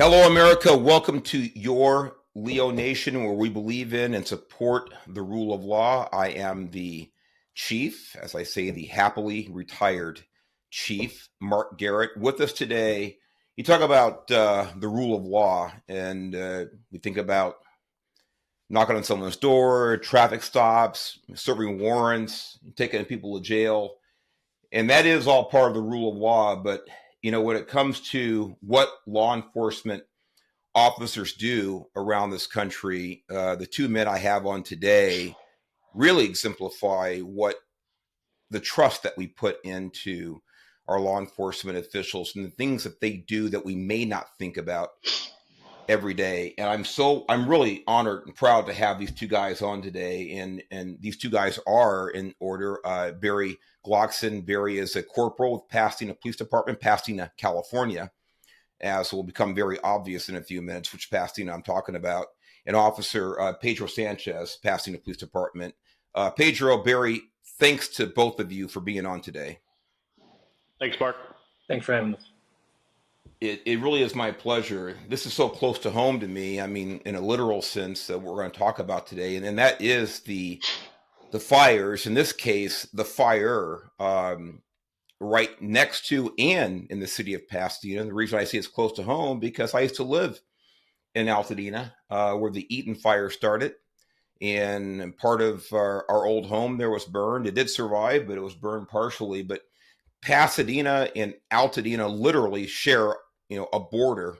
Hello, America. Welcome to your Leo Nation, where we believe in and support the rule of law. I am the chief, as I say, the happily retired chief, Mark Garrett. With us today, you talk about the rule of law, and we think about knocking on someone's door, traffic stops, serving warrants, taking people to jail. And that is all part of the rule of law. But, when it comes to what law enforcement officers do around this country, the two men I have on today really exemplify what the trust that we put into our law enforcement officials and the things that they do that we may not think about every day. And I'm really honored and proud to have these two guys on today. And these two guys are in order. Barry Glockson. Barry is a corporal with Pasadena Police Department, Pasadena, California, as will become very obvious in a few minutes, which Pasadena I'm talking about. And Officer Pedro Sanchez, Pasadena Police Department. Pedro, Barry, thanks to both of you for being on today. Thanks, Mark. Thanks for having us. It really is my pleasure. This is so close to home to me. I mean, in a literal sense that we're going to talk about today, and that is the fires. In this case, the fire right next to and in the city of Pasadena. The reason I say it's close to home because I used to live in Altadena, where the Eaton fire started, and part of our old home there was burned. It did survive, but it was burned partially. But Pasadena and Altadena literally share a border,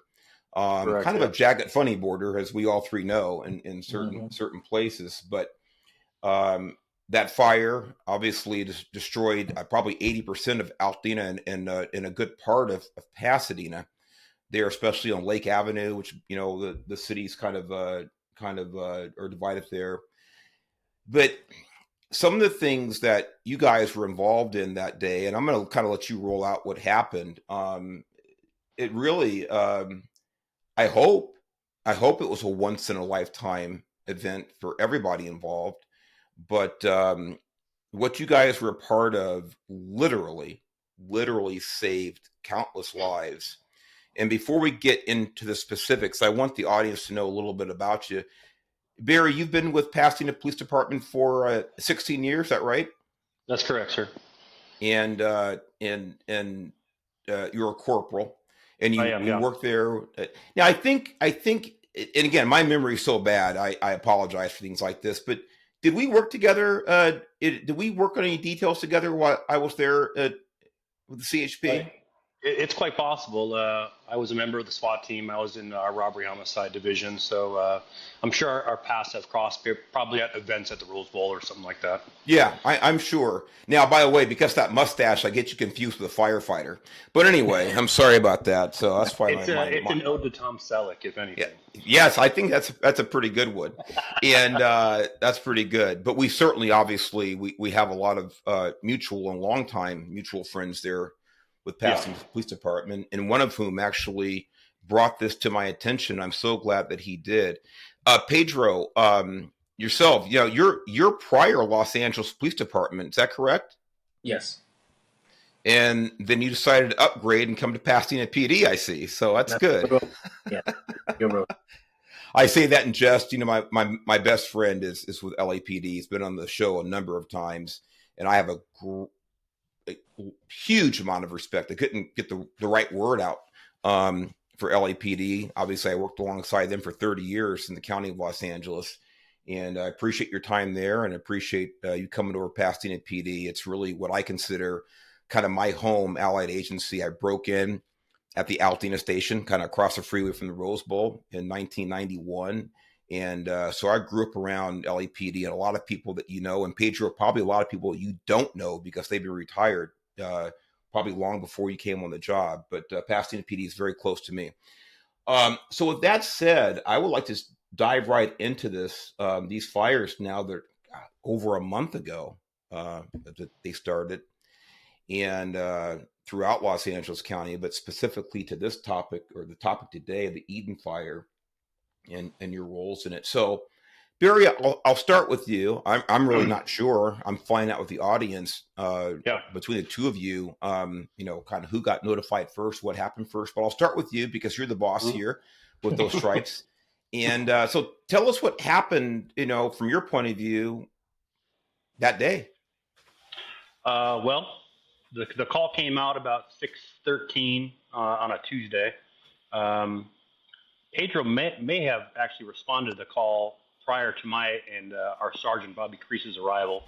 Correct, kind of a jagged, funny border, as we all three know, in certain places. But that fire obviously destroyed probably 80% of Altadena and a good part of Pasadena. There, especially on Lake Avenue, which the cities kind of are divided there. But some of the things that you guys were involved in that day, and I'm going to kind of let you roll out what happened. It really, I hope it was a once in a lifetime event for everybody involved. But what you guys were a part of literally saved countless lives. And before we get into the specifics, I want the audience to know a little bit about you. Barry, you've been with Pasadena Police Department for 16 years, is that right? That's correct, sir. And you're a corporal, and you work there. Now, I think, and again, my memory is so bad. I apologize for things like this, but did we work together? Did we work on any details together while I was there with the CHP? It's quite possible. I was a member of the SWAT team. I was in our robbery homicide division. So I'm sure our paths have crossed, probably at events at the Rose Bowl or something like that. Yeah, I'm sure. Now, by the way, because that mustache, I get you confused with a firefighter. But anyway, I'm sorry about that. So that's why it's an ode to Tom Selleck, if anything. Yeah. Yes, I think that's a pretty good one, and that's pretty good. But we certainly, obviously, we have a lot of mutual and longtime mutual friends there with Pasadena Police Department, and one of whom actually brought this to my attention. I'm so glad that he did. Pedro, yourself, your prior Los Angeles Police Department, is that correct? Yes. And then you decided to upgrade and come to Pasadena PD, I see. So that's good. Yeah, you're right. I say that in jest. My best friend is with LAPD. He's been on the show a number of times, and I have a huge amount of respect. I couldn't get the right word out for LAPD. Obviously, I worked alongside them for 30 years in the county of Los Angeles, and I appreciate your time there, and appreciate you coming over Pasadena PD. It's really what I consider kind of my home allied agency. I broke in at the Altadena station, kind of across the freeway from the Rose Bowl in 1991. And so I grew up around LAPD, and a lot of people that and Pedro, probably a lot of people you don't know because they've been retired probably long before you came on the job. But Pasadena PD is very close to me. So with that said, I would like to dive right into this. These fires now, they're over a month ago that they started, and throughout Los Angeles County, but specifically to this topic, or the topic today, the Eaton fire and your roles in it. So Barry, I'll start with you. I'm really not sure. I'm finding out with the audience between the two of you, kind of who got notified first, what happened first. But I'll start with you because you're the boss here with those stripes. And so tell us what happened, from your point of view that day. Well, the call came out about 6:13 on a Tuesday. Pedro may have actually responded to the call prior to my and our Sergeant Bobby Crease's arrival.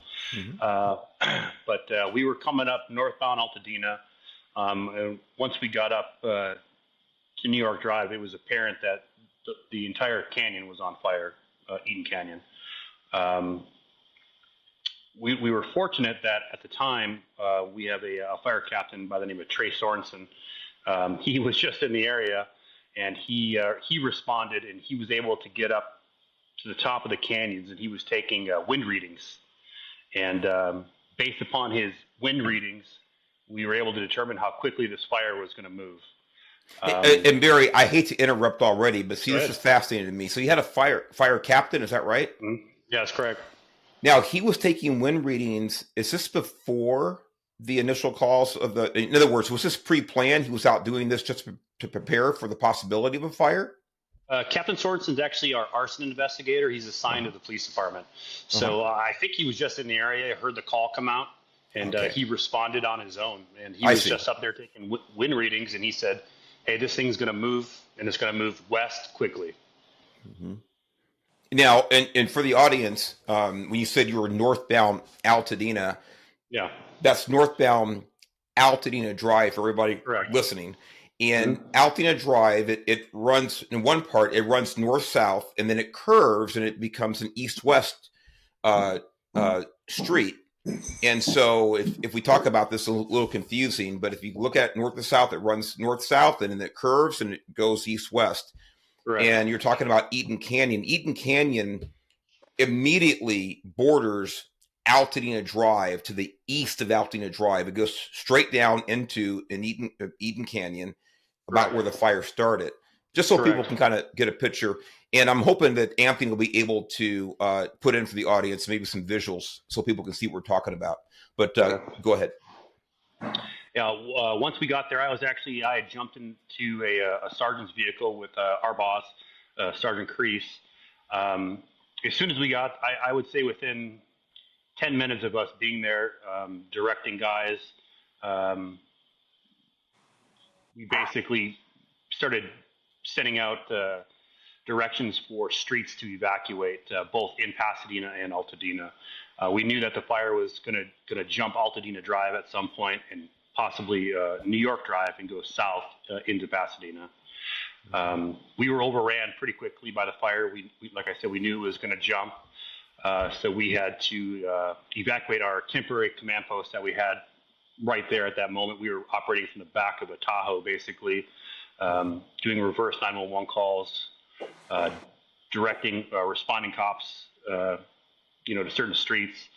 But we were coming up northbound Altadena. And once we got up to New York Drive, it was apparent that the entire canyon was on fire, Eaton Canyon. We were fortunate that at the time we have a fire captain by the name of Trey Sorensen. He was just in the area, and he responded, and he was able to get up to the top of the canyons, and he was taking wind readings. And based upon his wind readings, we were able to determine how quickly this fire was going to move. And Barry, I hate to interrupt already, but see, this is fascinating to me. So you had a fire captain, is that right? Mm-hmm. Yeah, that's correct. Now, he was taking wind readings. Is this before the initial calls of in other words, was this pre-planned? He was out doing this just to prepare for the possibility of a fire? Captain Sorensen's actually our arson investigator. He's assigned to the police department. So I think he was just in the area, heard the call come out, and he responded on his own. And he was just up there taking wind readings, and he said, hey, this thing's going to move, and it's going to move west quickly. Mm-hmm. Now, and for the audience, when you said you were northbound Altadena, that's northbound Altadena Drive for everybody listening. And Altadena Drive, it runs in one part, it runs north-south, and then it curves, and it becomes an east-west street. And so if we talk about this, a little confusing, but if you look at north to south, it runs north-south, and then it curves, and it goes east-west. Right. And you're talking about Eaton Canyon. Eaton Canyon immediately borders Altadena Drive to the east of Altadena Drive. It goes straight down into an Eaton Canyon, about where the fire started, just so people can kind of get a picture. And I'm hoping that Anthony will be able to put in for the audience maybe some visuals so people can see what we're talking about. But go ahead. Yeah, once we got there, I had jumped into a sergeant's vehicle with our boss, Sergeant Crease. As soon as we got, I would say within 10 minutes of us being there, directing guys, we basically started sending out directions for streets to evacuate, both in Pasadena and Altadena. We knew that the fire was going to jump Altadena Drive at some point, and possibly New York Drive, and go south into Pasadena. We were overran pretty quickly by the fire. We like I said, we knew it was going to jump. So we had to evacuate our temporary command post that we had right there at that moment. We were operating from the back of a Tahoe, basically, doing reverse 911 calls, directing, responding cops, to certain streets.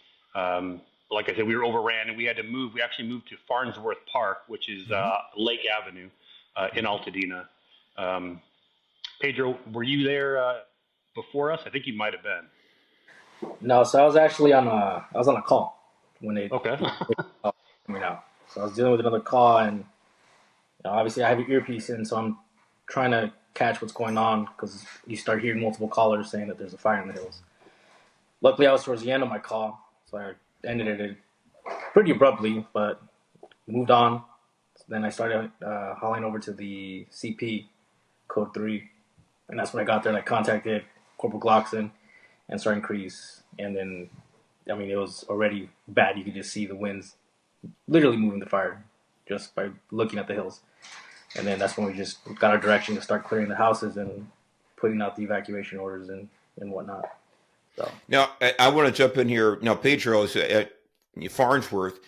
Like I said, we were overran, and we had to move. We actually moved to Farnsworth Park, which is Lake Avenue in Altadena. Pedro, were you there before us? I think you might have been. No, so I was actually on a call when they coming out. So I was dealing with another call, and obviously I have an earpiece in, so I'm trying to catch what's going on because you start hearing multiple callers saying that there's a fire in the hills. Luckily, I was towards the end of my call, so I ended it pretty abruptly, but moved on. Then I started hauling over to the CP, Code 3, and that's when I got there and I contacted Corporal Glockson and Sergeant Crease, and then, it was already bad. You could just see the winds literally moving the fire just by looking at the hills. And then that's when we just got our direction to start clearing the houses and putting out the evacuation orders and whatnot. So now I want to jump in here. Now, Pedro is at Farnsworth,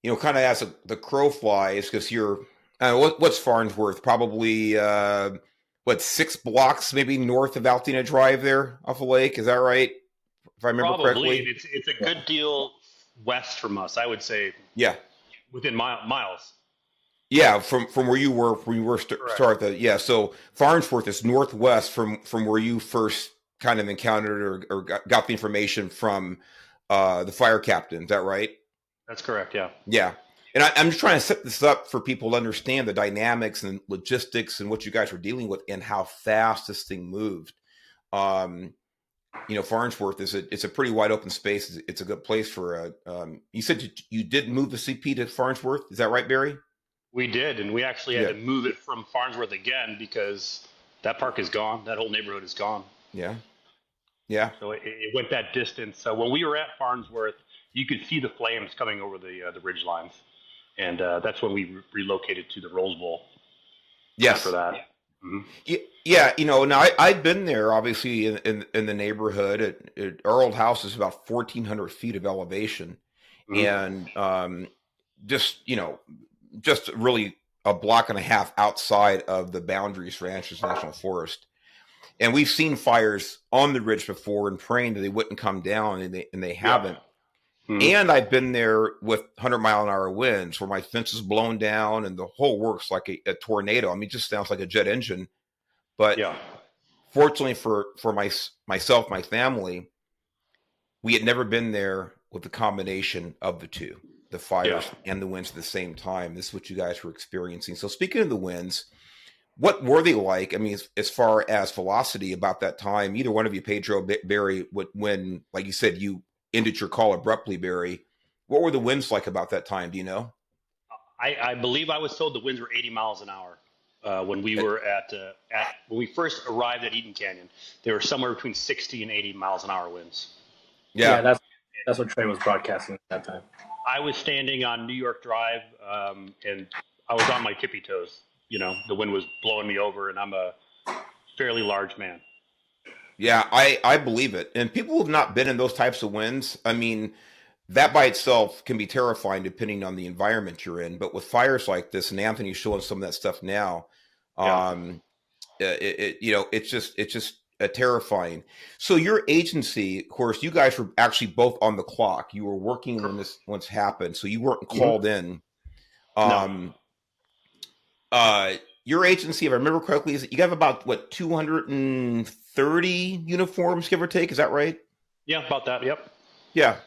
kind of as the crow flies, because you're, what's Farnsworth? Probably, 6 blocks maybe north of Altadena Drive there off the lake. Is that right? If I remember correctly. It's a good deal west from us, I would say. Yeah. Within miles. Yeah, from where you were, started. So Farnsworth is northwest from where you first kind of encountered or got the information from the fire captain. Is that right? That's correct. Yeah. Yeah. And I'm just trying to set this up for people to understand the dynamics and logistics and what you guys were dealing with and how fast this thing moved. Farnsworth it's a pretty wide open space. It's a good place for you said you did move the CP to Farnsworth. Is that right, Barry? We did. And we actually had to move it from Farnsworth again because that park is gone. That whole neighborhood is gone. Yeah. Yeah. So it went that distance. So when we were at Farnsworth, you could see the flames coming over the ridge lines. And that's when we relocated to the Rose Bowl. Yes. After that. Mm-hmm. Yeah. Now I've been there, obviously, in the neighborhood. Our old house is about 1,400 feet of elevation. Mm-hmm. And just really a block and a half outside of the boundaries for Sanchez National Forest. And we've seen fires on the ridge before and praying that they wouldn't come down, and they haven't. Mm-hmm. And I've been there with 100-mile-an-hour winds where my fence is blown down and the whole works like a tornado. I mean, it just sounds like a jet engine. But fortunately for myself, my family, we had never been there with the combination of the two, the fires and the winds at the same time. This is what you guys were experiencing. So speaking of the winds, what were they like? I mean, as far as velocity about that time, either one of you, Pedro, Barry, when, like you said, you ended your call abruptly, Barry, what were the winds like about that time? Do you know? I believe I was told the winds were 80 miles an hour when we were when we first arrived at Eaton Canyon. They were somewhere between 60 and 80 miles an hour winds. Yeah, that's what Trey was broadcasting at that time. I was standing on New York Drive, and I was on my tippy toes. The wind was blowing me over, and I'm a fairly large man. Yeah, I believe it. And people who have not been in those types of winds, I mean, that by itself can be terrifying depending on the environment you're in. But with fires like this, and Anthony's showing some of that stuff now, it's just terrifying. So your agency, of course, you guys were actually both on the clock. You were working when this once happened, so you weren't called in. No. Your agency, if I remember correctly, is you have about 230 uniforms, give or take. Is that right? Yeah, about that. Yep. Yeah.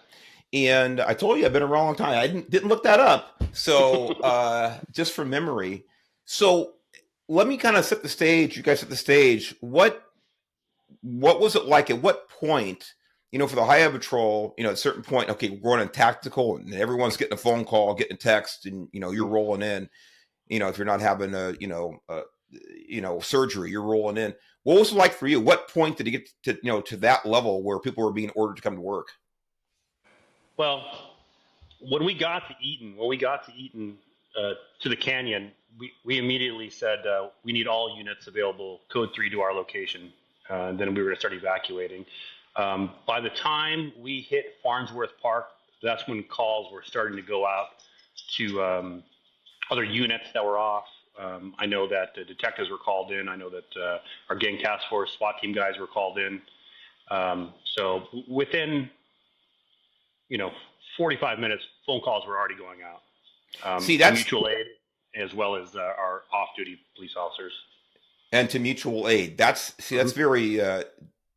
And I told you I've been around a long time. I didn't look that up. So just from memory. So let me kind of set the stage. You guys set the stage. What was it like? At what point, for the Highway Patrol, at a certain point, okay, we're going in tactical, and everyone's getting a phone call, getting a text, and you're rolling in. If you're not having surgery, you're rolling in. What was it like for you? What point did it get to that level where people were being ordered to come to work? Well, when we got to Eaton, to the canyon, we immediately said we need all units available, code 3 to our location. And then we were going to start evacuating. By the time we hit Farnsworth Park, that's when calls were starting to go out to other units that were off. I know that the detectives were called in. I know that our gang task force SWAT team guys were called in. So within 45 minutes, phone calls were already going out. See, that's mutual aid as well as our off-duty police officers. And to mutual aid. That's very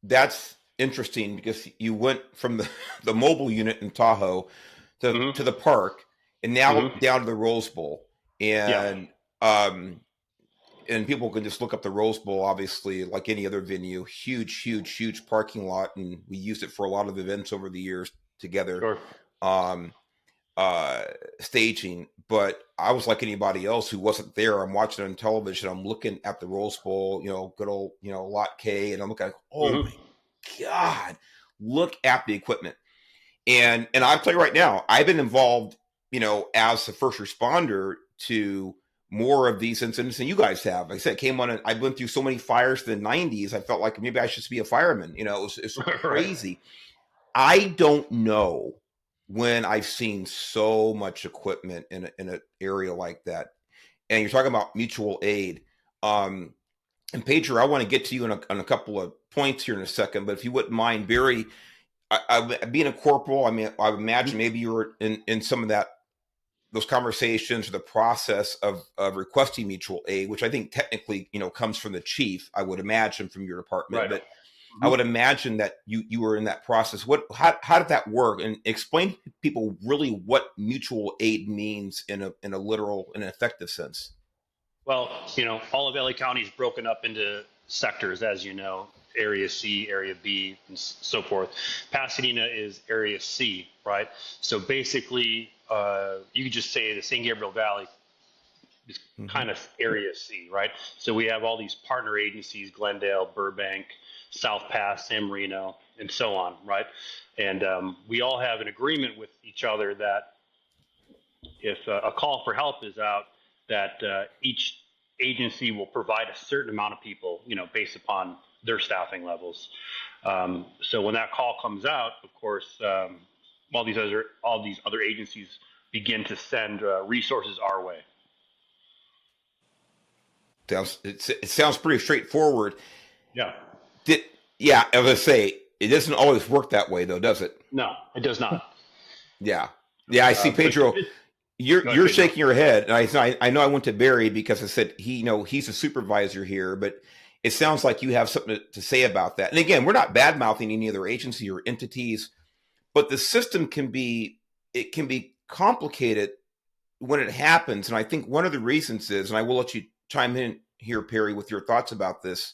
that's interesting because you went from the mobile unit in Tahoe to the park, and now down to the Rose Bowl. And and people can just look up the Rose Bowl, obviously, like any other venue, huge parking lot, and we used it for a lot of events over the years together. Sure. Staging, but I was like anybody else who wasn't there. I'm watching it on television. I'm looking at the Rose Bowl, good old, Lot K, and I'm looking like, oh my God, look at the equipment. And I'll tell you right now, I've been involved, as a first responder to more of these incidents than you guys have. Like I said, I went through so many fires in the 90s. I felt like maybe I should be a fireman. It's crazy. I don't know when I've seen so much equipment in an area like that. And you're talking about mutual aid. And Pedro, I want to get to you on a couple of points here in a second, but if you wouldn't mind, Barry, I being a corporal, I mean, I would imagine maybe you were in some of those conversations or the process of requesting mutual aid, which I think technically, comes from the chief, I would imagine, from your department. Right. I would imagine that you were in that process. How did that work? And explain to people really what mutual aid means in a literal and effective sense. Well, all of LA County is broken up into sectors, as you know, Area C, Area B, and so forth. Pasadena is Area C, right? So basically, you could just say the San Gabriel Valley is kind of Area C, right? So we have all these partner agencies: Glendale, Burbank, South Pass, San Marino, and so on, right? And we all have an agreement with each other that if a call for help is out, that each agency will provide a certain amount of people, based upon their staffing levels. So when that call comes out, of course, all these other agencies begin to send resources our way. It sounds pretty straightforward. Yeah. As I say, it doesn't always work that way, though, does it? No, it does not. Yeah. I see, Pedro. You're shaking your head, and I know I went to Barry because I said he's a supervisor here, but it sounds like you have something to say about that. And again, we're not bad mouthing any other agency or entities, but the system can be complicated when it happens. And I think one of the reasons is, and I will let you chime in here, Perry, with your thoughts about this.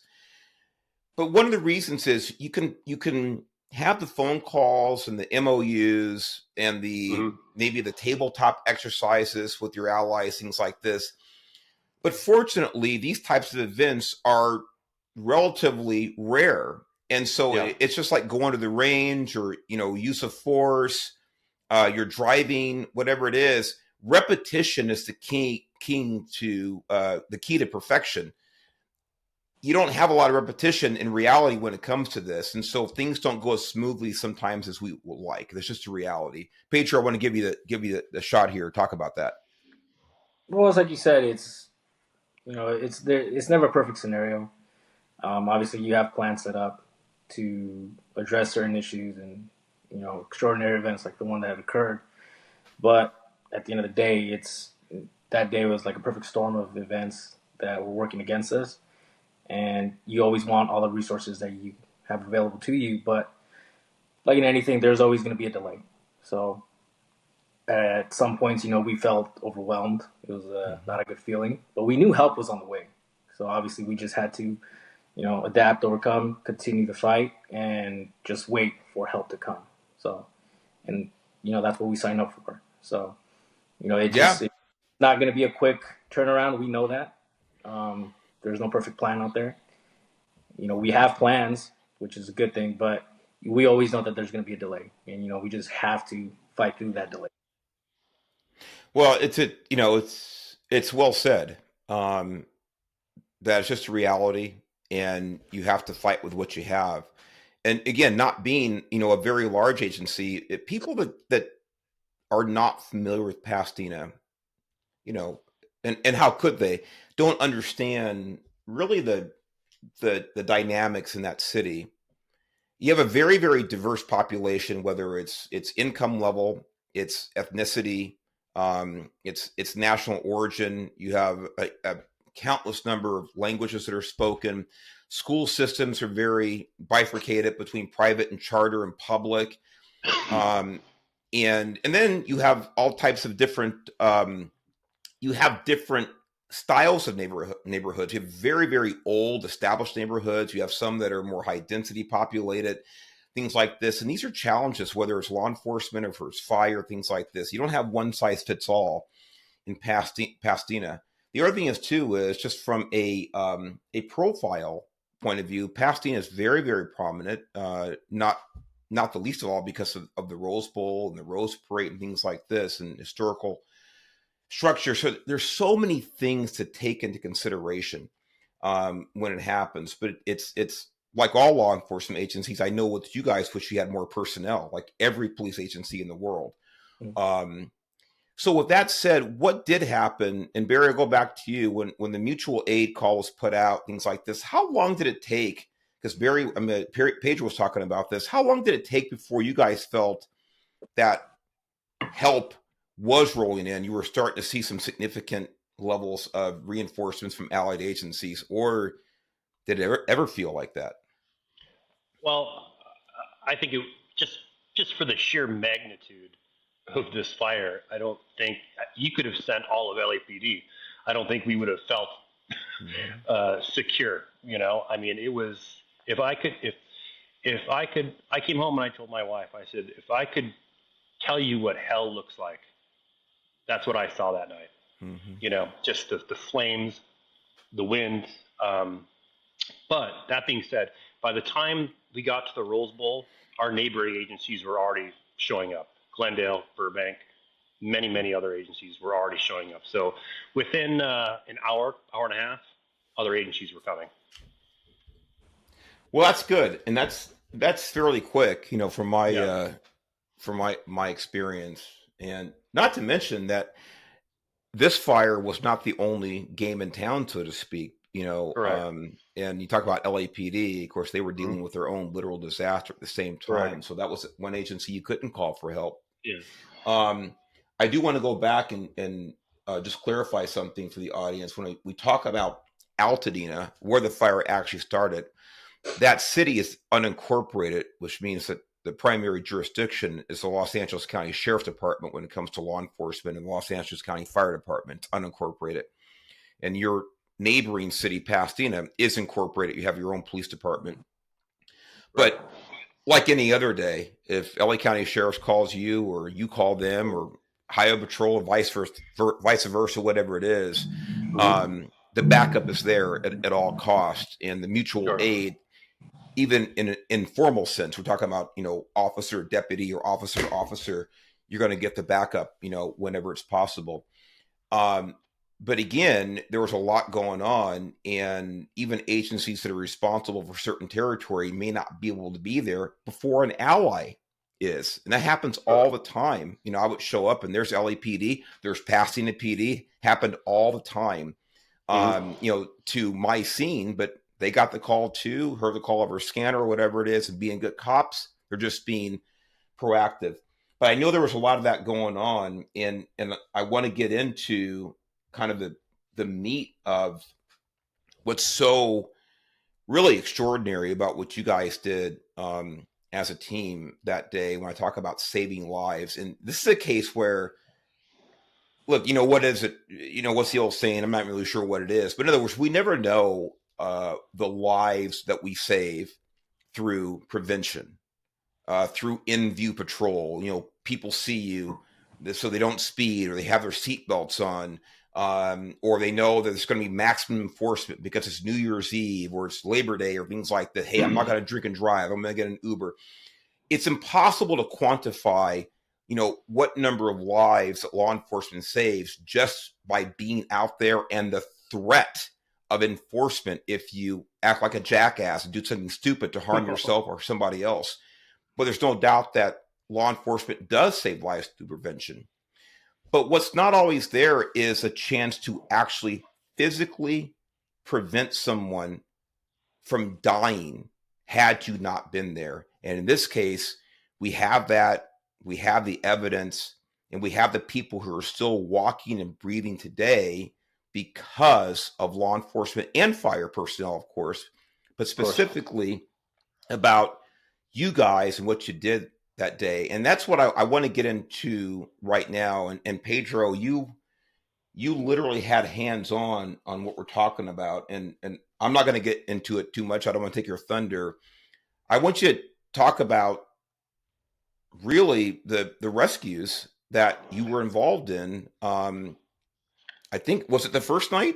But one of the reasons is you can have the phone calls and the MOUs and the maybe the tabletop exercises with your allies, things like this. But fortunately, these types of events are relatively rare. And so it's just like going to the range or, use of force, you're driving, whatever it is. Repetition is the key to perfection. You don't have a lot of repetition in reality when it comes to this. And so things don't go as smoothly sometimes as we would like. That's just a reality. Pedro, I want to give you the shot here. Talk about that. Well, it's like you said, it's never a perfect scenario. Obviously you have plans set up to address certain issues and, extraordinary events like the one that occurred. But at the end of the day, that day was like a perfect storm of events that were working against us. And you always want all the resources that you have available to you. But like in anything, there's always going to be a delay. So at some points, we felt overwhelmed. It was not a good feeling. But we knew help was on the way. So obviously we just had to, adapt, overcome, continue the fight, and just wait for help to come. So, and, that's what we signed up for. So, it's not going to be a quick turnaround. We know that. There's no perfect plan out there. We have plans, which is a good thing, but we always know that there's going to be a delay, and we just have to fight through that delay. Well, it's well said. That's just a reality, and you have to fight with what you have. And again, not being a very large agency, people that are not familiar with Pasadena, and how could they? Don't understand really the dynamics in that city. You have a very, very diverse population, whether it's income level, its ethnicity, its national origin. You have a countless number of languages that are spoken. School systems are very bifurcated between private and charter and public. And then you have all types of different styles of neighborhoods. You have very, very old established neighborhoods. You have some that are more high density populated, things like this. And these are challenges, whether it's law enforcement or if it's fire, things like this. You don't have one size fits all in Pasadena. The other thing is too, is just from a profile point of view, Pasadena is very, very prominent, not the least of all because of the Rose Bowl and the Rose Parade and things like this and historical structure. So there's so many things to take into consideration when it happens. But it's like all law enforcement agencies. I know with you guys wish you had more personnel, like every police agency in the world. So with that said, what did happen? And Barry, I'll go back to you when the mutual aid call was put out, things like this. How long did it take? Because Pedro was talking about this. How long did it take before you guys felt that help was rolling in? You were starting to see some significant levels of reinforcements from allied agencies, or did it ever feel like that? Well, I think it just for the sheer magnitude of this fire, I don't think you could have sent all of LAPD. I don't think we would have felt secure. I mean, it was if I could I came home and I told my wife, I said, if I could tell you what hell looks like, that's what I saw that night. Just the flames, the wind. But that being said, by the time we got to the Rose Bowl, our neighboring agencies were already showing up. Glendale, Burbank, many other agencies were already showing up. So within an hour and a half, other agencies were coming. Well, that's good, and that's fairly quick, from my experience, and not to mention that this fire was not the only game in town, so to speak. And you talk about LAPD, of course, they were dealing with their own literal disaster at the same time. So that was one agency you couldn't call for help. Yeah. I do want to go back and just clarify something for the audience. When we talk about Altadena, where the fire actually started, that city is unincorporated, which means that the primary jurisdiction is the Los Angeles County Sheriff's Department when it comes to law enforcement, and the Los Angeles County Fire Department, unincorporated. And your neighboring city, Pasadena, is incorporated. You have your own police department. But like any other day, if LA County Sheriff calls you or you call them or Highway Patrol or vice versa, whatever it is, the backup is there at all costs. And the mutual aid, even in an informal sense, we're talking about, officer, deputy, or officer, you're going to get the backup, whenever it's possible. But again, there was a lot going on, and even agencies that are responsible for certain territory may not be able to be there before an ally is. And that happens all the time. I would show up and there's LAPD, there's Pasadena PD, happened all the time, to my scene, but they got the call too, heard the call over a scanner or whatever it is, and being good cops, they're just being proactive. But I know there was a lot of that going on, and I want to get into kind of the meat of what's so really extraordinary about what you guys did as a team that day when I talk about saving lives. And this is a case where, look, what is it? What's the old saying? I'm not really sure what it is. But in other words, we never know the lives that we save through prevention, through in-view patrol. People see you so they don't speed, or they have their seatbelts on, or they know that there's going to be maximum enforcement because it's New Year's Eve or it's Labor Day or things like that. Hey, I'm not going to drink and drive. I'm going to get an Uber. It's impossible to quantify, what number of lives that law enforcement saves just by being out there, and the threat of enforcement if you act like a jackass and do something stupid to harm yourself or somebody else. But there's no doubt that law enforcement does save lives through prevention. But what's not always there is a chance to actually physically prevent someone from dying had you not been there. And in this case, we have that, we have the evidence, and we have the people who are still walking and breathing today because of law enforcement and fire personnel, of course, but specifically about you guys and what you did that day. And that's what I want to get into right now. And Pedro, you literally had hands-on what we're talking about. And I'm not going to get into it too much. I don't want to take your thunder. I want you to talk about really the rescues that you were involved in. I think, was it the first night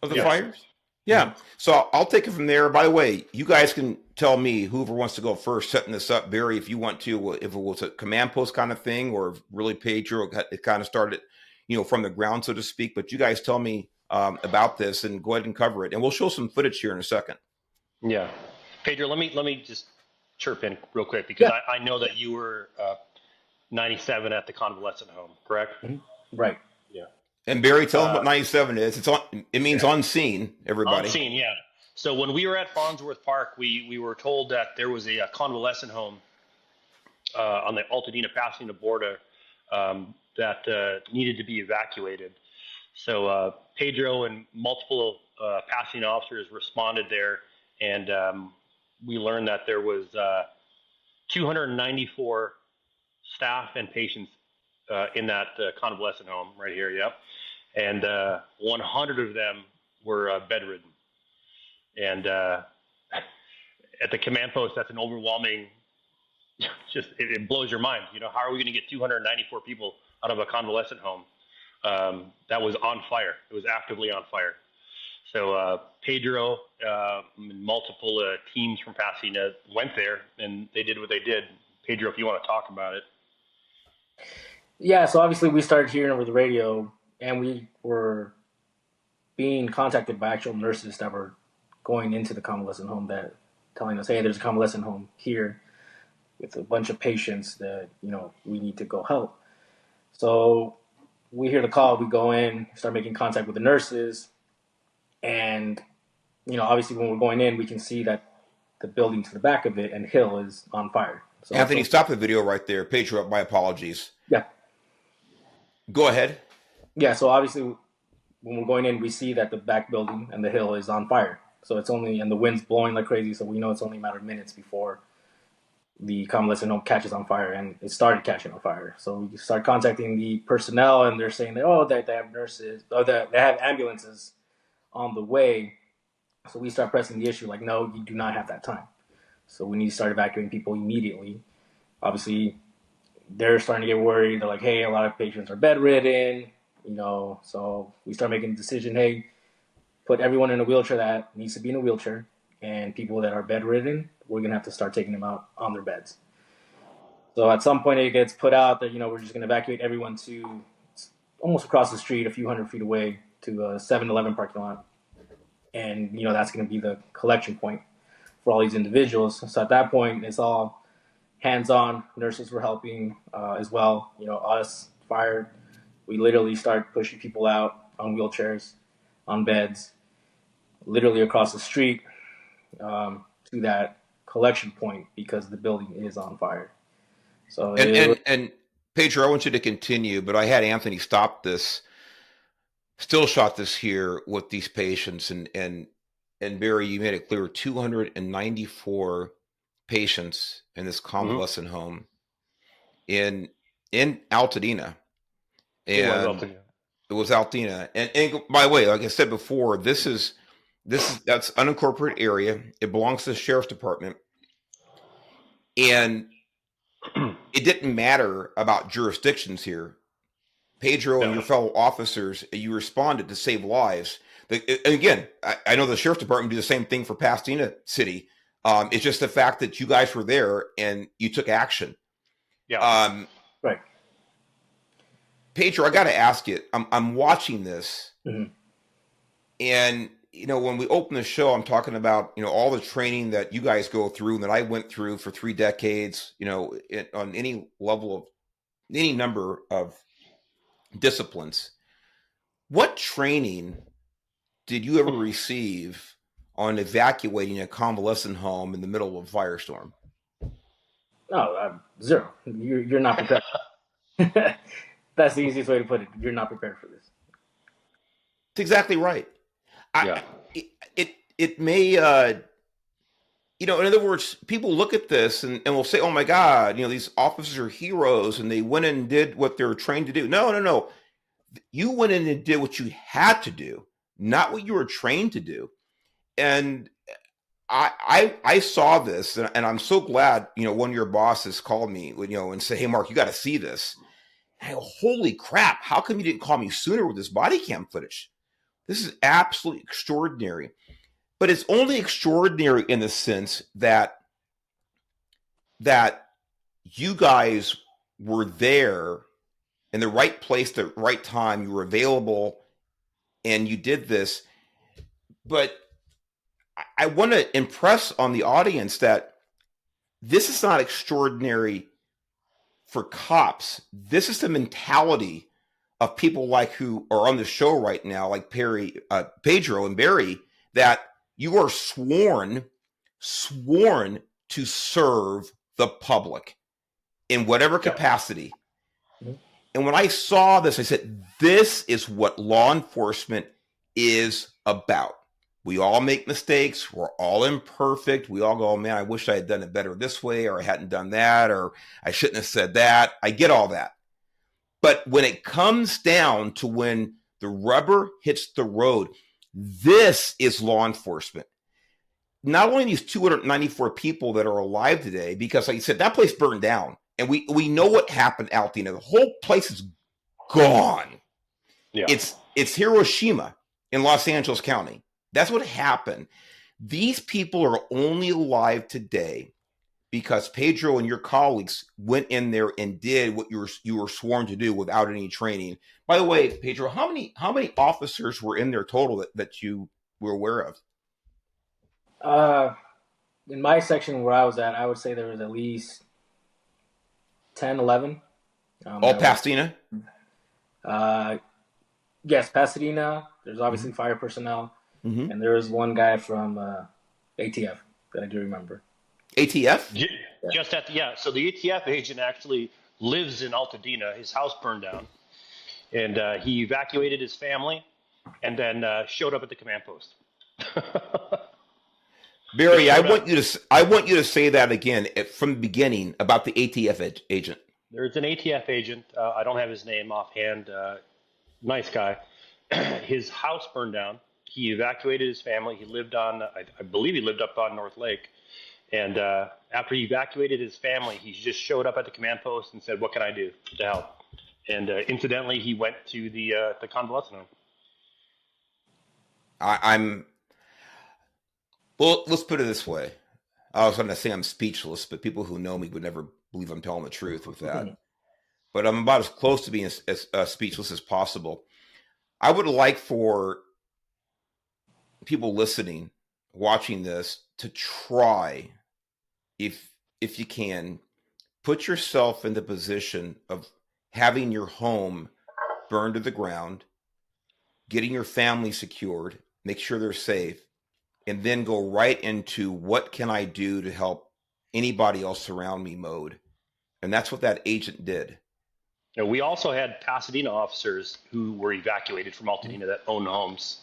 of the fires? Yeah. So I'll take it from there. By the way, you guys can tell me, whoever wants to go first, setting this up. Barry, if you want to, if it was a command post kind of thing, or if really Pedro, it kind of started, from the ground, so to speak. But you guys tell me about this and go ahead and cover it. And we'll show some footage here in a second. Yeah. Pedro, let me just chirp in real quick, because I know that you were 97 at the Convalescent home, correct? Mm-hmm. Right. Yeah. And Barry, tell them what 97 is. It means unseen, everybody. Unseen, yeah. So when we were at Farnsworth Park, we were told that there was a convalescent home on the Altadena Pasadena border that needed to be evacuated. So Pedro and multiple Pasadena officers responded there, and we learned that there was 294 staff and patients in that convalescent home right here. Yep. And 100 of them were bedridden. And at the command post, that's an overwhelming, just it blows your mind. You know, how are we going to get 294 people out of a convalescent home that was on fire? It was actively on fire. So Pedro, multiple teams from Pasadena went there, and they did what they did. Pedro, if you want to talk about it. Yeah, so obviously we started hearing over the radio, and we were being contacted by actual nurses that were going into the convalescent home, that telling us, hey, there's a convalescent home here with a bunch of patients that, you know, we need to go help. So we hear the call, we go in, start making contact with the nurses, and, you know, obviously when we're going in, we can see that the building to the back of it and hill is on fire. So Anthony, stop the video right there. Pedro, my apologies. Yeah. Go ahead. Yeah, so obviously when we're going in, we see that the back building and the hill is on fire. So it's only, and the wind's blowing like crazy, so we know it's only a matter of minutes before the convalescent home catches on fire, and it started catching on fire. So we start contacting the personnel, and they're saying that, oh, they have nurses, or that they have ambulances on the way. So we start pressing the issue, like, no, you do not have that time. So we need to start evacuating people immediately. Obviously, they're starting to get worried. They're like, hey, a lot of patients are bedridden, you know. So we start making the decision, hey, put everyone in a wheelchair that needs to be in a wheelchair, and people that are bedridden, we're going to have to start taking them out on their beds. So at some point it gets put out that, you know, we're just going to evacuate everyone to almost across the street, a few hundred feet away, to a 7-Eleven parking lot. And, you know, that's going to be the collection point for all these individuals. So at that point, it's all hands-on. Nurses were helping as well. You know, us, fire, we literally start pushing people out on wheelchairs, on beds, literally across the street to that collection point, because the building is on fire. So and Pedro, I want you to continue, but I had Anthony stop this, still shot this here with these patients, and Barry, you made it clear, 294 patients in this convalescent home in Altadena. And it was Altadena. And by the way, like I said before, that's unincorporated area. It belongs to the sheriff's department. And it didn't matter about jurisdictions here. Pedro and your fellow officers, you responded to save lives. And again, I know the sheriff's department do the same thing for Pasadena City. It's just the fact that you guys were there and you took action. Yeah. Right. Pedro, I got to ask you, I'm watching this, and, you know, when we open the show, I'm talking about, you know, all the training that you guys go through and that I went through for 3 decades, you know, on any level of any number of disciplines. What training did you ever receive on evacuating a convalescent home in the middle of a firestorm? No, zero. You're not prepared. That's the easiest way to put it. You're not prepared for this. That's exactly right. It may, you know, in other words, people look at this and will say, oh my God, you know, these officers are heroes and they went in and did what they were trained to do. No. You went in and did what you had to do, not what you were trained to do. And I saw this, and I'm so glad, you know, one of your bosses called me, you know, and said, hey, Mark, you got to see this. And I go, holy crap, how come you didn't call me sooner with this body cam footage? This is absolutely extraordinary. But it's only extraordinary in the sense that you guys were there in the right place, the right time, you were available, and you did this. But I want to impress on the audience that this is not extraordinary for cops. This is the mentality of people like who are on the show right now, like Pedro and Barry, that you are sworn to serve the public in whatever capacity. And when I saw this, I said, this is what law enforcement is about. We all make mistakes. We're all imperfect. We all go, oh, man, I wish I had done it better this way, or I hadn't done that, or I shouldn't have said that. I get all that. But when it comes down to when the rubber hits the road, this is law enforcement. Not only these 294 people that are alive today, because like you said, that place burned down. And we know what happened, Altadena. The whole place is gone. Yeah. It's Hiroshima in Los Angeles County. That's what happened. These people are only alive today because Pedro and your colleagues went in there and did what you were sworn to do without any training. By the way, Pedro, how many officers were in there total that you were aware of? In my section where I was at, I would say there was at least 10, 11. All Pasadena? Yes, Pasadena. There's obviously fire personnel. Mm-hmm. And there was one guy from ATF that I do remember. ATF? Yeah. So the ATF agent actually lives in Altadena. His house burned down, and he evacuated his family, and then showed up at the command post. Barry, I want you to say that again from the beginning about the ATF agent. There's an ATF agent. I don't have his name offhand. Nice guy. His house burned down. He evacuated his family. He lived on, I believe he lived up on North Lake. And after he evacuated his family, he just showed up at the command post and said, "What can I do to help?" And incidentally, he went to the convalescent home. Well, let's put it this way. I was going to say I'm speechless, but people who know me would never believe I'm telling the truth with that. But I'm about as close to being as speechless as possible. I would like for people listening, watching this, to try, if you can, put yourself in the position of having your home burned to the ground, getting your family secured, make sure they're safe, and then go right into what can I do to help anybody else around me mode. And that's what that agent did. And we also had Pasadena officers who were evacuated from Altadena that own homes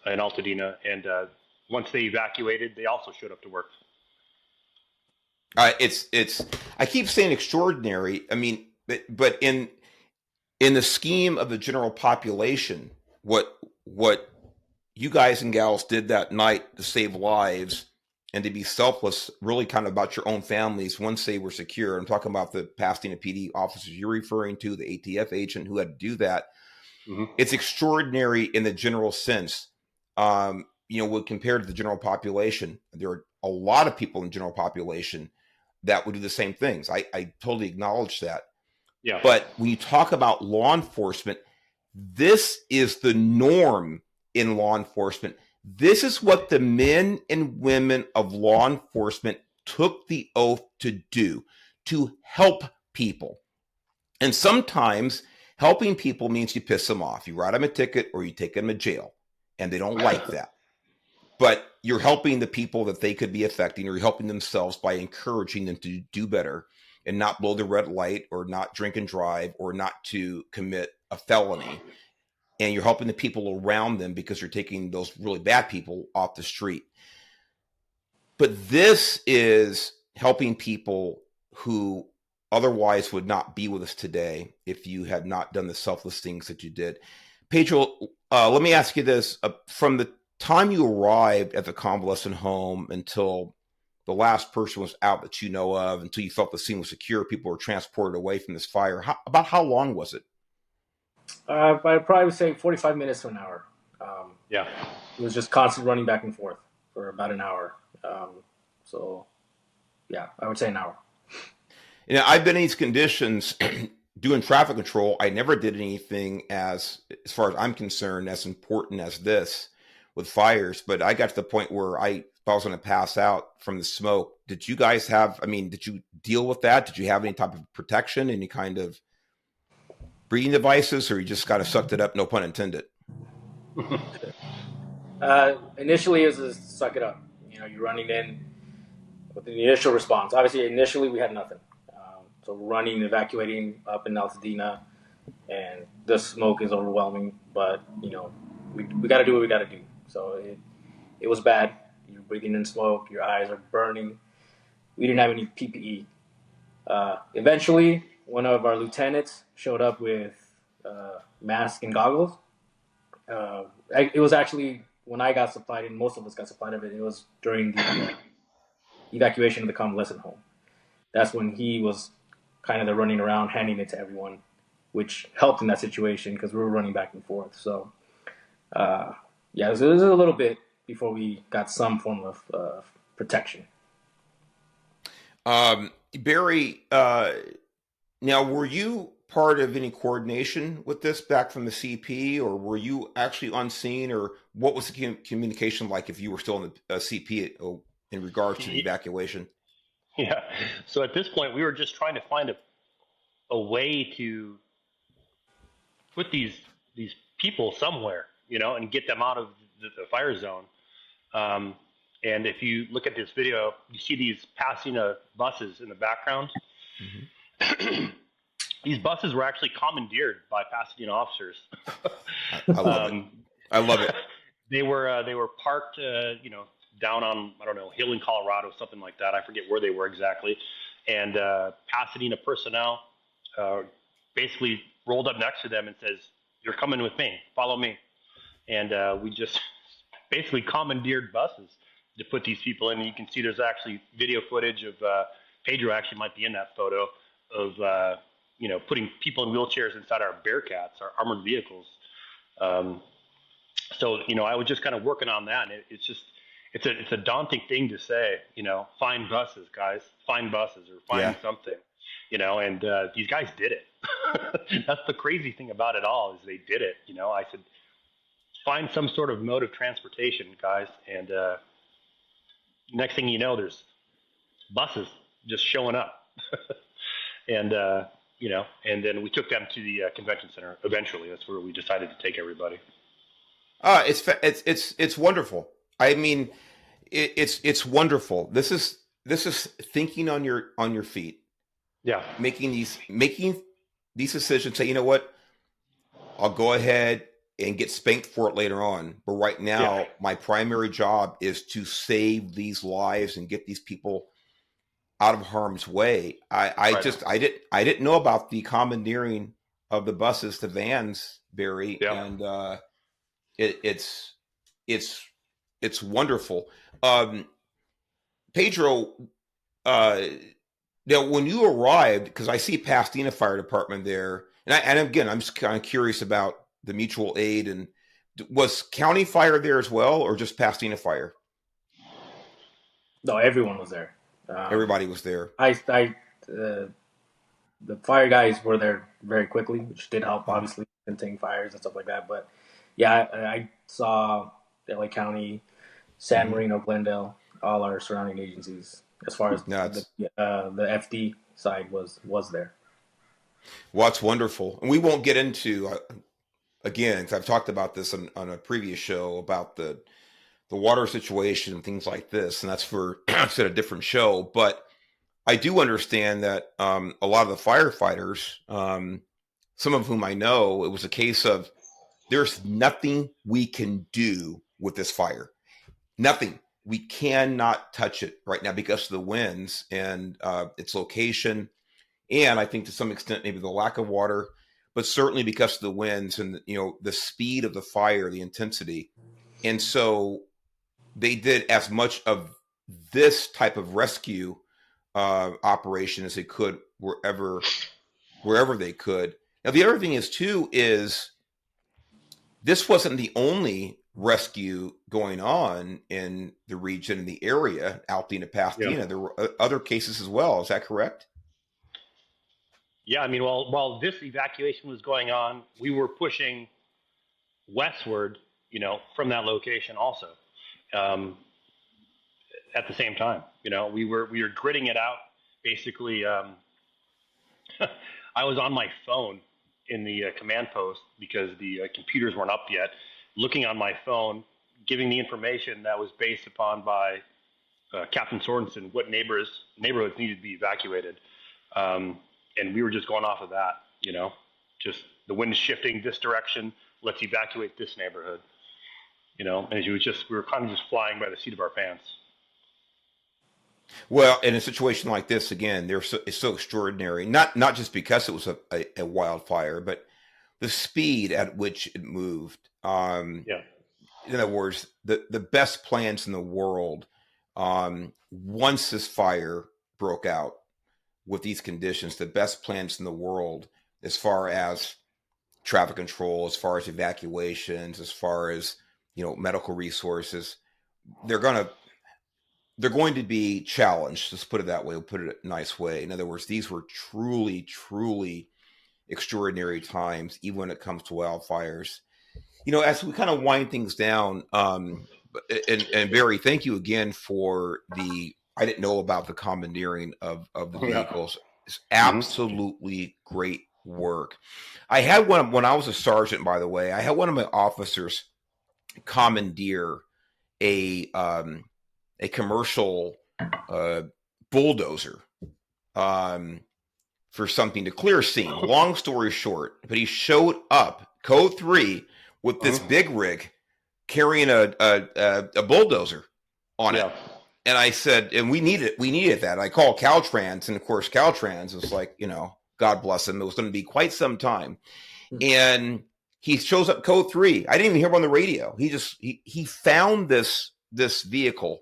in Altadena. And once they evacuated, they also showed up to work. It's I keep saying extraordinary. I mean, but in the scheme of the general population, what you guys and gals did that night to save lives and to be selfless, really kind of about your own families once they were secure. I'm talking about the Pasadena PD officers you're referring to, the ATF agent who had to do that. Mm-hmm. It's extraordinary in the general sense. When compared to the general population, there are a lot of people in the general population that would do the same things. I totally acknowledge that. Yeah. But when you talk about law enforcement, this is the norm in law enforcement. This is what the men and women of law enforcement took the oath to do, to help people. And sometimes helping people means you piss them off. You write them a ticket or you take them to jail, and they don't like that. But you're helping the people that they could be affecting, or you're helping themselves by encouraging them to do better and not blow the red light, or not drink and drive, or not to commit a felony. And you're helping the people around them because you're taking those really bad people off the street. But this is helping people who otherwise would not be with us today if you had not done the selfless things that you did. Pedro, let me ask you this. From the time you arrived at the convalescent home until the last person was out that you know of, until you felt the scene was secure, people were transported away from this fire, about how long was it? I'd probably say 45 minutes to an hour. Yeah. It was just constant running back and forth for about an hour. So, yeah, I would say an hour. I've been in these conditions doing traffic control. I never did anything as far as I'm concerned, as important as this with fires. But I got to the point where if I was going to pass out from the smoke. Did you guys did you deal with that? Did you have any type of protection, any kind of breathing devices, or you just kind of sucked it up, no pun intended? Initially, it was just suck it up. You're running in with the initial response. Obviously, initially, we had nothing. So running, evacuating up in Altadena, and the smoke is overwhelming. But, we got to do what we got to do. So It was bad. You're breathing in smoke. Your eyes are burning. We didn't have any PPE. Eventually, one of our lieutenants showed up with mask and goggles. It was actually when I got supplied, and most of us got supplied of it. It was during the evacuation of the convalescent home. That's when he was kind of the running around, handing it to everyone, which helped in that situation because we were running back and forth. So, yeah, it was a little bit before we got some form of protection. Barry, now were you part of any coordination with this back from the CP, or were you actually on scene, or what was the communication like if you were still in the CP in regards to the evacuation? Yeah. So at this point, we were just trying to find a way to put these people somewhere, and get them out of the fire zone. And if you look at this video, you see these Pasadena buses in the background. Mm-hmm. These buses were actually commandeered by Pasadena officers. I love it. I love it. They were parked, down on, I don't know, Hill in Colorado, something like that. I forget where they were exactly. And Pasadena personnel basically rolled up next to them and says, "You're coming with me. Follow me." And we just basically commandeered buses to put these people in. And you can see there's actually video footage of Pedro actually might be in that photo of putting people in wheelchairs inside our Bearcats, our armored vehicles. So I was just kind of working on that, and it's a daunting thing to say, find buses, guys, find buses, or find something, and these guys did it. That's the crazy thing about it all, is they did it. I said, find some sort of mode of transportation, guys, and next thing you know, there's buses just showing up. And and then we took them to the convention center. Eventually, that's where we decided to take everybody. It's wonderful. I mean, it's wonderful. This is thinking on your feet. Yeah. Making these decisions. Say, you know what? I'll go ahead and get spanked for it later on. But right now, my primary job is to save these lives and get these people out of harm's way. I didn't know about the commandeering of the buses to vans, Barry, and it's wonderful. Pedro, now when you arrived, because I see Pasadena Fire Department there, and again, I'm just kind of curious about the mutual aid, and was County Fire there as well, or just Pasadena Fire? No, everyone was there. Everybody was there. The fire guys were there very quickly, which did help, obviously, contain fires and stuff like that. But yeah, I saw LA County, San Marino, Glendale, all our surrounding agencies, as far as the FD side was there. Well, that's wonderful. And we won't get into, again, because I've talked about this on a previous show about the water situation and things like this. And that's for a different show. But I do understand that a lot of the firefighters, some of whom I know, it was a case of there's nothing we can do with this fire. Nothing. We cannot touch it right now because of the winds and its location. And I think to some extent, maybe the lack of water, but certainly because of the winds and, the speed of the fire, the intensity. And so they did as much of this type of rescue operation as they could wherever they could. Now, the other thing is this wasn't the only rescue going on in the region, in the area, Altadena, Pasadena. There were other cases as well. Is that correct? Yeah, I mean, while this evacuation was going on, we were pushing westward, from that location also. At the same time, we were gritting it out. Basically, I was on my phone in the command post because the computers weren't up yet, looking on my phone, giving the information that was based upon by Captain Sorensen what neighborhoods needed to be evacuated. And we were just going off of that, just the wind is shifting this direction. Let's evacuate this neighborhood. And we were kind of just flying by the seat of our pants. Well, in a situation like this, again, it's so extraordinary. Not just because it was a wildfire, but the speed at which it moved. Yeah. In other words, the best plans in the world, once this fire broke out with these conditions, the best plans in the world as far as traffic control, as far as evacuations, as far as medical resources, they're going to be challenged. Let's put it that way. We'll put it a nice way. In other words, these were truly, truly extraordinary times, even when it comes to wildfires. As we kind of wind things down, and Barry, thank you again for I didn't know about the commandeering of the vehicles. It's absolutely great work. I had one when I was a sergeant, by the way. I had one of my officers commandeer a commercial bulldozer for something to clear a scene. Long story short, but he showed up, code 3, with this big rig carrying a bulldozer on it. And I said, and we needed that. I called Caltrans, and of course Caltrans was like, God bless him, it was going to be quite some time. And he shows up code 3. I didn't even hear him on the radio. He found this vehicle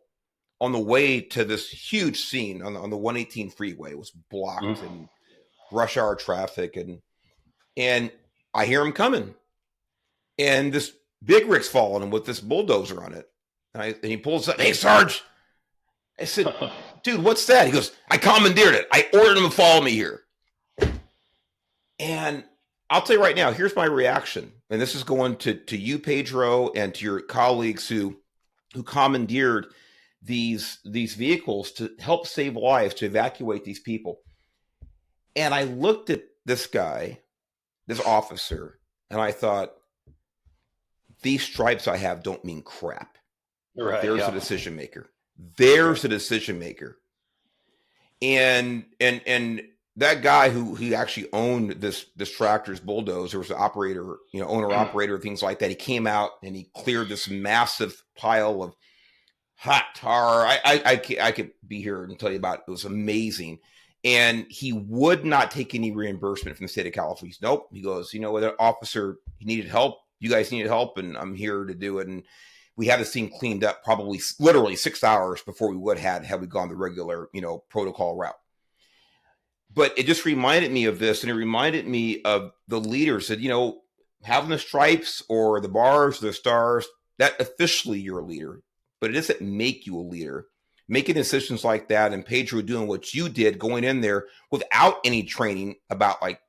on the way to this huge scene on the 118 freeway. It was blocked and rush hour traffic, and I hear him coming, and this big rig's following him with this bulldozer on it, and he pulls up. Hey, Sarge! I said, dude, what's that? He goes, I commandeered it. I ordered him to follow me here. And I'll tell you right now, here's my reaction, and this is going to you, Pedro, and to your colleagues who commandeered these vehicles to help save lives, to evacuate these people. And I looked at this guy, this officer, and I thought, these stripes I have don't mean crap. Right, There's a decision maker. There's a decision maker. And that guy who actually owned this tractor's bulldozer, was an operator, owner operator, things like that. He came out and he cleared this massive pile of hot tar. I could be here and tell you about it. It was amazing. And he would not take any reimbursement from the state of California. Nope. He goes, what, officer, he needed help. You guys needed help, and I'm here to do it. And we had this thing cleaned up probably literally 6 hours before we would had we gone the regular, protocol route. But it just reminded me of this, and it reminded me of the leaders that, having the stripes or the bars, the stars, that officially you're a leader, but it doesn't make you a leader. Making decisions like that, and Pedro doing what you did, going in there without any training about like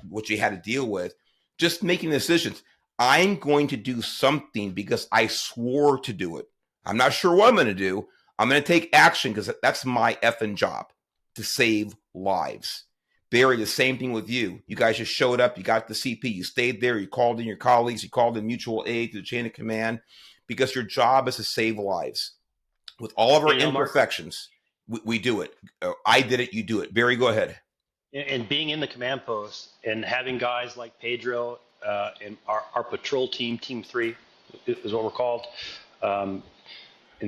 what you had to deal with, just making decisions. I'm going to do something because I swore to do it. I'm not sure what I'm going to do. I'm going to take action because that's my effing job, to save lives. Barry, the same thing with you. You guys just showed up. You got the CP. You stayed there. You called in your colleagues. You called in mutual aid to the chain of command because your job is to save lives. With all of our imperfections, we do it. I did it. You do it. Barry, go ahead. And being in the command post and having guys like Pedro and our patrol team, Team 3 is what we're called, and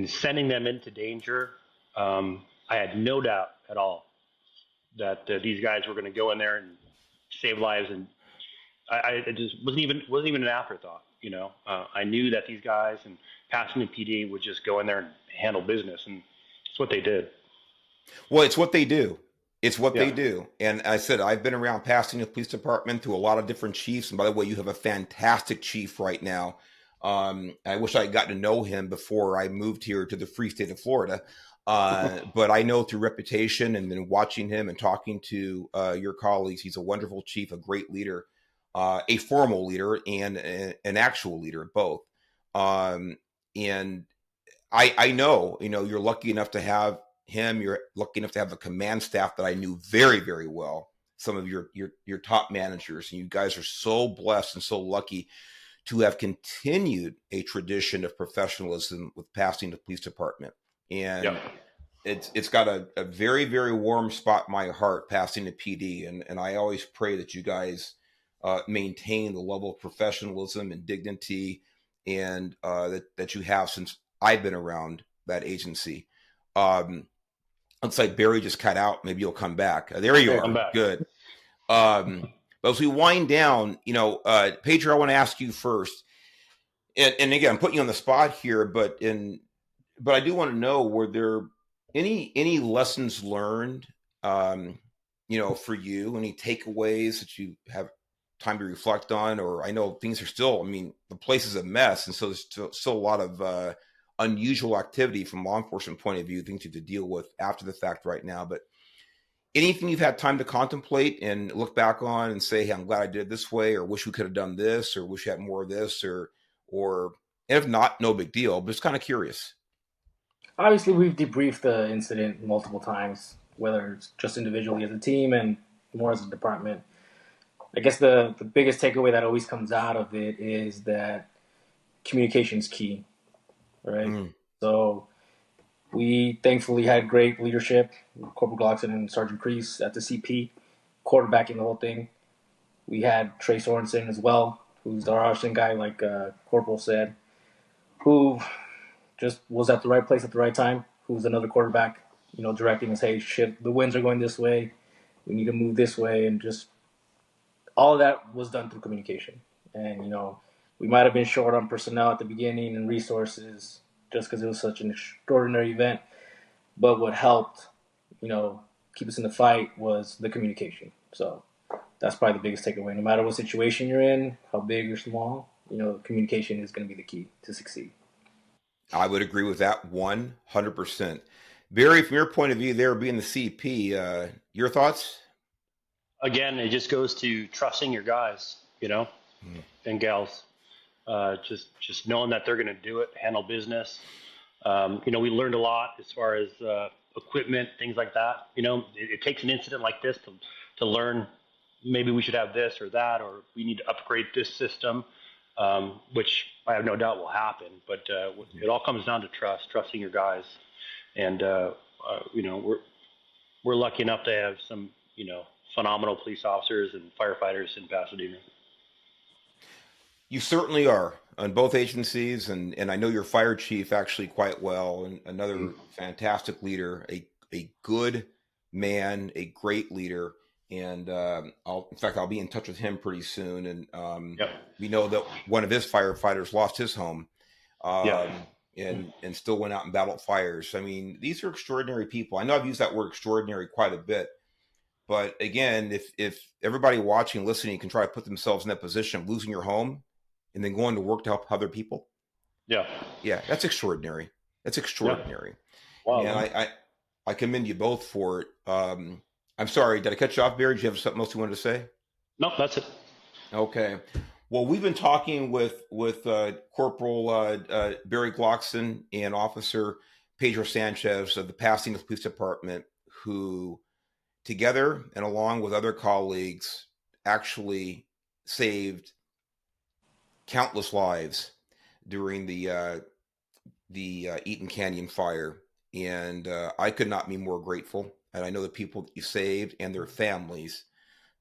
sending them into danger, I had no doubt at all that these guys were going to go in there and save lives, and it just wasn't even an afterthought. I knew that these guys and Pasadena PD would just go in there and handle business, and it's what they did. Well, it's what they do. It's what they do. And I said, I've been around Pasadena Police Department through a lot of different chiefs. And by the way, you have a fantastic chief right now. I wish I had gotten to know him before I moved here to the free state of Florida. But I know through reputation and then watching him and talking to your colleagues, he's a wonderful chief, a great leader, a formal leader and an actual leader, both. And I know, you're lucky enough to have him. You're lucky enough to have a command staff that I knew very, very well. Some of your top managers, and you guys are so blessed and so lucky to have continued a tradition of professionalism with Pasadena Police Department. And it's got a very, very warm spot in my heart, Pasadena PD. And I always pray that you guys maintain the level of professionalism and dignity and that you have since I've been around that agency. Looks like Barry just cut out. Maybe you'll come back. There you are. I'm back. Good. But as we wind down, Pedro, I want to ask you first. And again, I'm putting you on the spot here, but I do want to know, were there any lessons learned, for you, any takeaways that you have time to reflect on? Or I know things are still, the place is a mess. And so there's still a lot of unusual activity from law enforcement point of view, things you have to deal with after the fact right now. But anything you've had time to contemplate and look back on and say, hey, I'm glad I did it this way, or wish we could have done this, or wish we had more of this, or if not, no big deal, but just kind of curious. Obviously, we've debriefed the incident multiple times, whether it's just individually as a team and more as a department. I guess the biggest takeaway that always comes out of it is that communication is key, right? So we thankfully had great leadership, Corporal Glockson and Sergeant Priest at the CP, quarterbacking the whole thing. We had Trey Sorensen as well, who's our arson guy, like Corporal said, who just was at the right place at the right time, who's another quarterback, directing us, hey, shit, the winds are going this way, we need to move this way, and just all of that was done through communication. And, we might have been short on personnel at the beginning and resources just because it was such an extraordinary event, but what helped, keep us in the fight was the communication. So that's probably the biggest takeaway. No matter what situation you're in, how big or small, communication is going to be the key to succeed. I would agree with that 100%. Barry, from your point of view there, being the CP, your thoughts? Again, it just goes to trusting your guys, and gals. Just knowing that they're going to do it, handle business. We learned a lot as far as equipment, things like that. It takes an incident like this to learn maybe we should have this or that, or we need to upgrade this system, which I have no doubt will happen. But it all comes down to trusting your guys. And, we're lucky enough to have some, phenomenal police officers and firefighters in Pasadena. You certainly are on both agencies, and I know your fire chief actually quite well, and another fantastic leader, a good man, a great leader. And I'll be in touch with him pretty soon. And we know that one of his firefighters lost his home, and still went out and battled fires. These are extraordinary people. I know I've used that word extraordinary quite a bit, but again, if everybody watching, listening can try to put themselves in that position of losing your home and then going to work to help other people. Yeah, that's extraordinary. That's extraordinary. Yeah. Wow. And I commend you both for it. I'm sorry, did I cut you off, Barry? Did you have something else you wanted to say? No, that's it. Okay. Well, we've been talking with Corporal Barry Glockson and Officer Pedro Sanchez of the Pasadena Police Department, who together and along with other colleagues actually saved countless lives during the Eaton Canyon fire. And I could not be more grateful. And I know the people that you saved and their families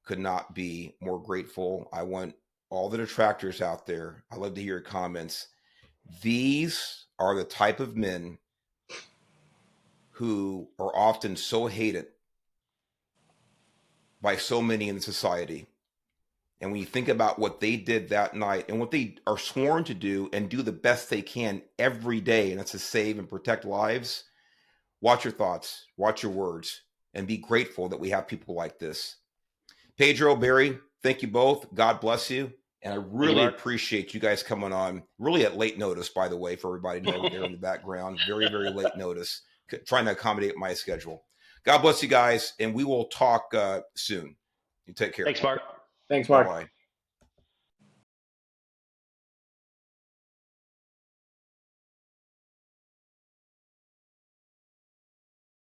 could not be more grateful. I want all the detractors out there, I love to hear your comments. These are the type of men who are often so hated by so many in society. And when you think about what they did that night and what they are sworn to do and do the best they can every day, and that's to save and protect lives, watch your thoughts, watch your words, and be grateful that we have people like this. Pedro, Barry, thank you both. God bless you. And I really appreciate you guys coming on, really at late notice, by the way, for everybody to know there in the background. Very, very late notice, trying to accommodate my schedule. God bless you guys, and we will talk soon. You take care. Thanks, Mark. Thanks, Mark. Bye-bye.